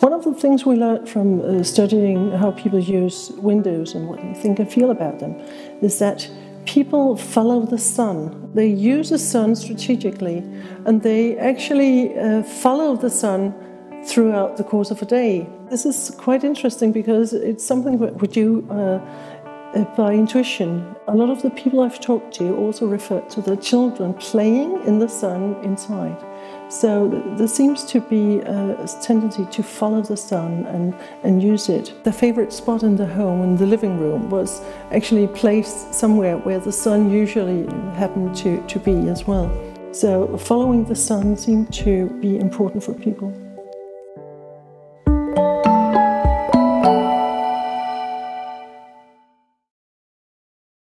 One of the things we learned from studying how people use windows and what they think and feel about them is that people follow the sun. They use the sun strategically, and they actually follow the sun throughout the course of a day. This is quite interesting because it's something that we do by intuition. A lot of the people I've talked to also refer to the children playing in the sun inside. So there seems to be a tendency to follow the sun and use it. The favorite spot in the home, in the living room, was actually placed somewhere where the sun usually happened to be as well. So following the sun seemed to be important for people.